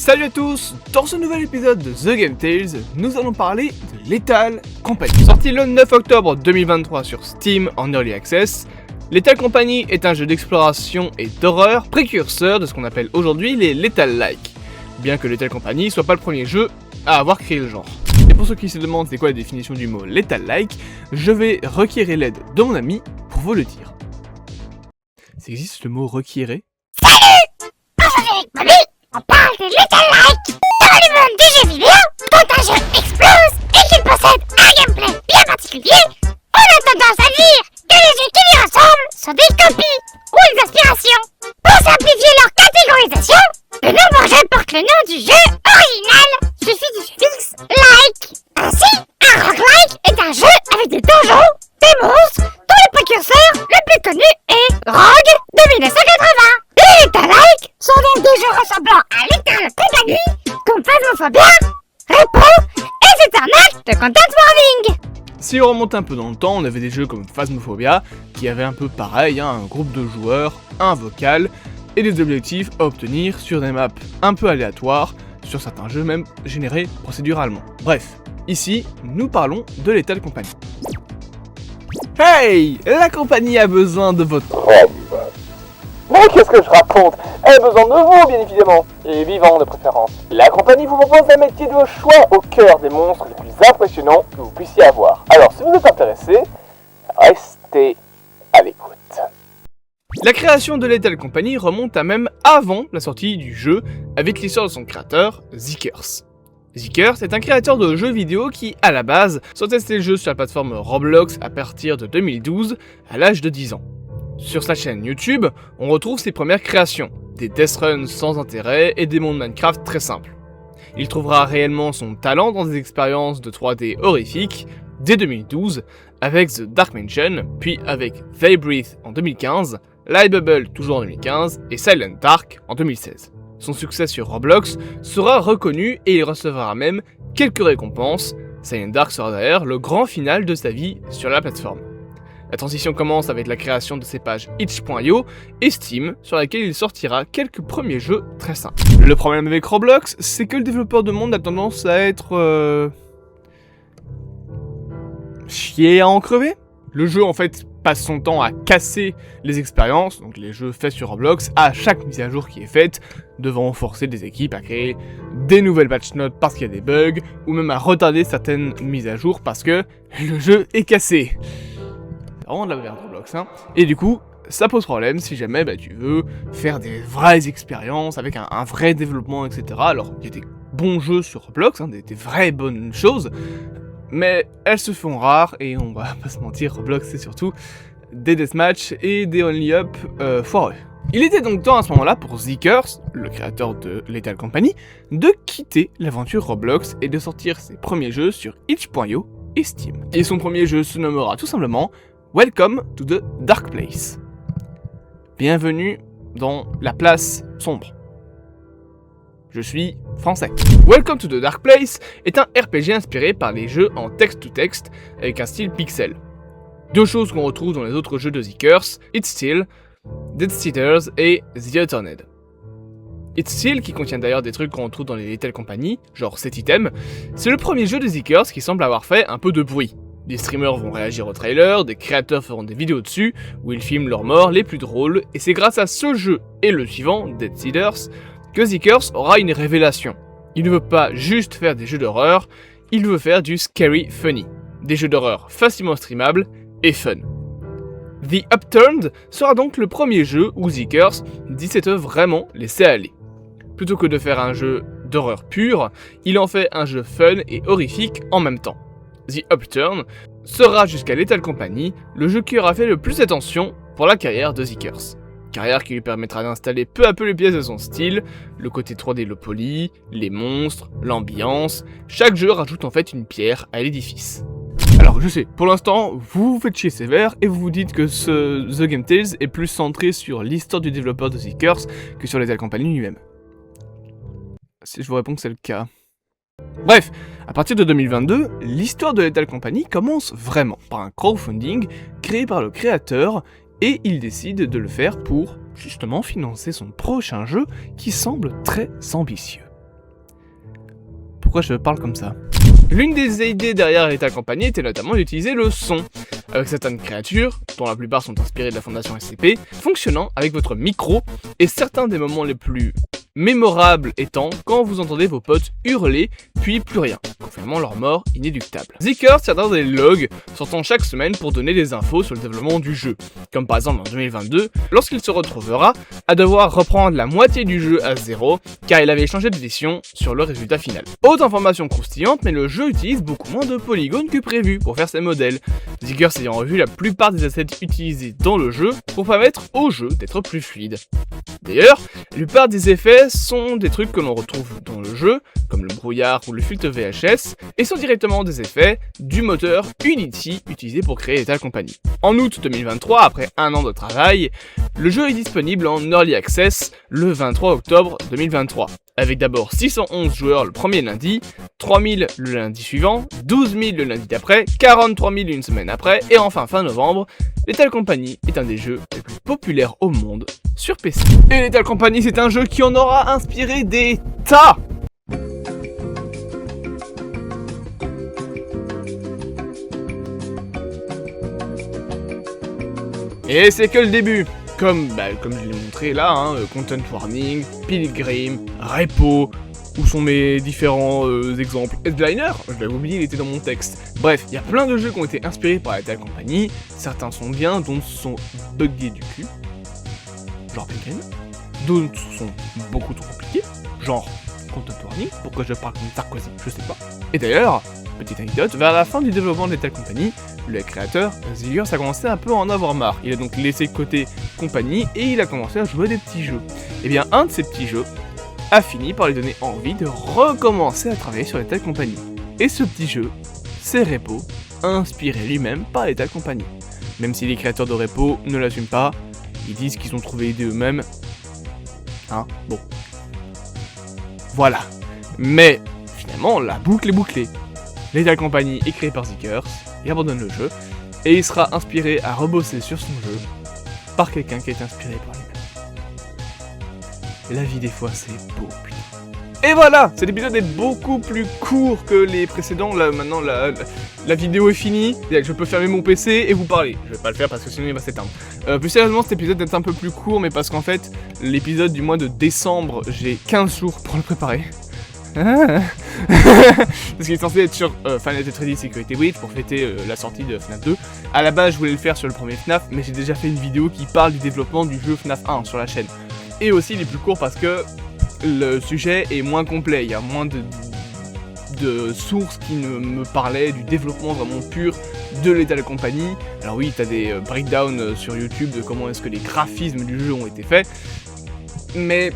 Salut à tous! Dans ce nouvel épisode de The Game Tales, nous allons parler de Lethal Company. Sorti le 9 octobre 2023 sur Steam en Early Access, Lethal Company est un jeu d'exploration et d'horreur précurseur de ce qu'on appelle aujourd'hui les Lethal-like, bien que Lethal Company soit pas le premier jeu à avoir créé le genre. Et pour ceux qui se demandent c'est quoi la définition du mot Lethal-like, je vais requérir l'aide de mon ami pour vous le dire. Ça existe le mot requérir? On parle de Lethal-like. Dans le monde du jeu vidéo, quand un jeu explose et qu'il possède un gameplay bien particulier, on a tendance à dire que les jeux qui lui ressemblent sont des copies ou des inspirations. Pour simplifier leur catégorisation, le nom bourgeois porte le nom du jeu original, suffit du suffixe like. Ainsi, un roguelike est un jeu avec des donjons, des monstres, dont le précurseur le plus connu est Rogue de 1980. Les Lethal-like sont donc des jeux ressemblant à Lethal Company, comme Phasmophobia, Repo et c'est un acte de content warning. Si on remonte un peu dans le temps, on avait des jeux comme Phasmophobia, qui avaient un peu pareil, un groupe de joueurs, un vocal, et des objectifs à obtenir sur des maps un peu aléatoires, sur certains jeux même générés procéduralement. Bref, ici, nous parlons de Lethal Company. Hey! La compagnie a besoin de votre... Mais qu'est-ce que je raconte? Elle a besoin de vous, bien évidemment, et vivants de préférence. La compagnie vous propose un métier de vos choix au cœur des monstres les plus impressionnants que vous puissiez avoir. Alors, si vous êtes intéressé, restez à l'écoute. La création de Lethal Company remonte à même avant la sortie du jeu, avec l'histoire de son créateur, Zeekers. Zeekers est un créateur de jeux vidéo qui, à la base, sont testé le jeu sur la plateforme Roblox à partir de 2012, à l'âge de 10 ans. Sur sa chaîne YouTube, on retrouve ses premières créations, des death runs sans intérêt et des mondes Minecraft très simples. Il trouvera réellement son talent dans des expériences de 3D horrifiques dès 2012, avec The Dark Mansion, puis avec They Breathe en 2015, Light Bubble toujours en 2015 et Silent Dark en 2016. Son succès sur Roblox sera reconnu et il recevra même quelques récompenses. Silent Dark sera d'ailleurs le grand final de sa vie sur la plateforme. La transition commence avec la création de ses pages itch.io et Steam, sur laquelle il sortira quelques premiers jeux très simples. Le problème avec Roblox, c'est que le développeur de monde a tendance à être... chier à en crever. Le jeu en fait passe son temps à casser les expériences, donc les jeux faits sur Roblox, à chaque mise à jour qui est faite, devant forcer des équipes à créer des nouvelles patch notes parce qu'il y a des bugs, ou même à retarder certaines mises à jour parce que le jeu est cassé. De la merde Roblox, hein. Et du coup, ça pose problème si jamais tu veux faire des vraies expériences avec un vrai développement, etc. Alors, il y a des bons jeux sur Roblox, des vraies bonnes choses, mais elles se font rares et on va pas se mentir, Roblox c'est surtout des deathmatch et des only up foireux. Il était donc temps à ce moment-là pour Zeekers, le créateur de Lethal Company, de quitter l'aventure Roblox et de sortir ses premiers jeux sur itch.io et Steam. Et son premier jeu se nommera tout simplement Welcome to the Dark Place. Bienvenue dans la place sombre. Je suis français. Welcome to the Dark Place est un RPG inspiré par les jeux en text-to-text avec un style pixel. Deux choses qu'on retrouve dans les autres jeux de Zeekers, It's Still, Dead Seeders et The Returned. It's Still, qui contient d'ailleurs des trucs qu'on retrouve dans les Lethal Company, genre cet item, c'est le premier jeu de Zeekers qui semble avoir fait un peu de bruit. Des streamers vont réagir au trailer, des créateurs feront des vidéos dessus, où ils filment leurs morts les plus drôles, et c'est grâce à ce jeu et le suivant, Dead Seeders, que Zeekers aura une révélation. Il ne veut pas juste faire des jeux d'horreur, il veut faire du scary funny. Des jeux d'horreur facilement streamables et fun. The Upturned sera donc le premier jeu où Zeekers dit s'être vraiment laissé aller. Plutôt que de faire un jeu d'horreur pur, il en fait un jeu fun et horrifique en même temps. The Upturn sera jusqu'à Lethal Company le jeu qui aura fait le plus attention pour la carrière de Zeekers. Carrière qui lui permettra d'installer peu à peu les pièces de son style, le côté 3D low poly, les monstres, l'ambiance, chaque jeu rajoute en fait une pierre à l'édifice. Alors je sais, pour l'instant, vous vous faites chier sévère et vous vous dites que ce The Game Tales est plus centré sur l'histoire du développeur de Zeekers que sur Lethal Company lui-même. Si je vous réponds que c'est le cas... Bref, à partir de 2022, l'histoire de Lethal Company commence vraiment par un crowdfunding créé par le créateur et il décide de le faire pour justement financer son prochain jeu qui semble très ambitieux. pourquoi je parle comme ça. L'une des idées derrière Lethal Company était notamment d'utiliser le son, avec certaines créatures, dont la plupart sont inspirées de la fondation SCP, fonctionnant avec votre micro, et certains des moments les plus mémorables étant quand vous entendez vos potes hurler, puis plus rien, confirmant leur mort inéluctable. Zeekerss tiendra des logs sortant chaque semaine pour donner des infos sur le développement du jeu, comme par exemple en 2022, lorsqu'il se retrouvera à devoir reprendre la moitié du jeu à zéro, car il avait changé d'édition sur le résultat final. Autre information croustillante, mais le jeu utilise beaucoup moins de polygones que prévu pour faire ses modèles, Zeekerss ayant revu la plupart des assets utilisés dans le jeu pour permettre au jeu d'être plus fluide. D'ailleurs, la plupart des effets sont des trucs que l'on retrouve dans le jeu, comme le brouillard ou le filtre VHS, et sont directement des effets du moteur Unity utilisé pour créer Lethal Company. En août 2023, après un an de travail, le jeu est disponible en Early Access le 23 octobre 2023, avec d'abord 611 joueurs le premier lundi, 3000 le lundi suivant, 12 000 le lundi d'après, 43 000 une semaine après, et enfin fin novembre, Lethal Company est un des jeux les plus populaires au monde sur PC. Et Lethal Company, c'est un jeu qui en aura inspiré des tas. Et c'est que le début. Comme je l'ai montré là, Content Warning, Pilgrim, Repo, où sont mes différents exemples. Headliner, je l'avais oublié, il était dans mon texte. Bref, il y a plein de jeux qui ont été inspirés par Lethal Company, certains sont bien, d'autres sont buggés du cul, genre Pilgrim, d'autres sont beaucoup trop compliqués, genre Content Warning, pourquoi je parle comme Sarkozy, je sais pas. Et d'ailleurs, petite anecdote, vers la fin du développement de Lethal Company, le créateur, Zeekerss, a commencé un peu à en avoir marre. Il a donc laissé de côté Company et il a commencé à jouer des petits jeux. Et bien un de ces petits jeux a fini par lui donner envie de recommencer à travailler sur Lethal Company. Et ce petit jeu, c'est Repo, inspiré lui-même par Lethal Company. Même si les créateurs de Repo ne l'assument pas, ils disent qu'ils ont trouvé l'idée eux-mêmes. Bon. Voilà. Mais finalement, la boucle est bouclée. Lethal Company est créé par Zeekerss, il abandonne le jeu, et il sera inspiré à rebosser sur son jeu par quelqu'un qui a été inspiré par lui-même. La vie des fois c'est beau, putain. Et voilà, cet épisode est beaucoup plus court que les précédents, là maintenant la vidéo est finie, je peux fermer mon PC et vous parler. Je vais pas le faire parce que sinon il va s'éteindre. Plus sérieusement, cet épisode est un peu plus court, mais parce qu'en fait, l'épisode du mois de décembre, j'ai 15 jours pour le préparer. Parce qu'il est censé être sur Final Fantasy Security Breach pour fêter la sortie de FNAF 2. À la base je voulais le faire sur le premier FNAF, mais j'ai déjà fait une vidéo qui parle du développement du jeu FNAF 1 sur la chaîne. Et aussi il est plus court parce que le sujet est moins complet, il y a moins de sources qui me parlaient du développement vraiment pur de Lethal Company. Alors oui, t'as des breakdowns sur YouTube de comment est-ce que les graphismes du jeu ont été faits, mais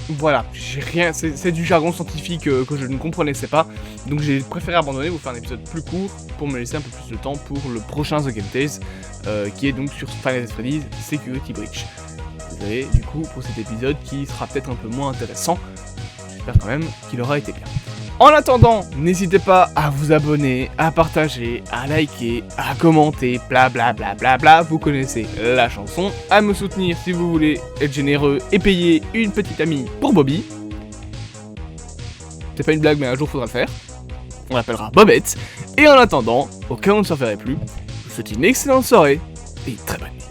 voilà, j'ai rien, c'est du jargon scientifique que je ne comprenais pas, donc j'ai préféré abandonner, vous faire un épisode plus court pour me laisser un peu plus de temps pour le prochain The Game Tales, qui est donc sur Final Fantasy Security Breach. Désolé du coup pour cet épisode qui sera peut-être un peu moins intéressant, j'espère quand même qu'il aura été bien. En attendant, n'hésitez pas à vous abonner, à partager, à liker, à commenter, bla bla bla bla bla, vous connaissez la chanson, à me soutenir si vous voulez être généreux et payer une petite amie pour Bobby. C'est pas une blague mais un jour faudra le faire. On l'appellera Bobette. Et en attendant, au cas où on ne se reverrait plus, je vous souhaite une excellente soirée et très bonne nuit.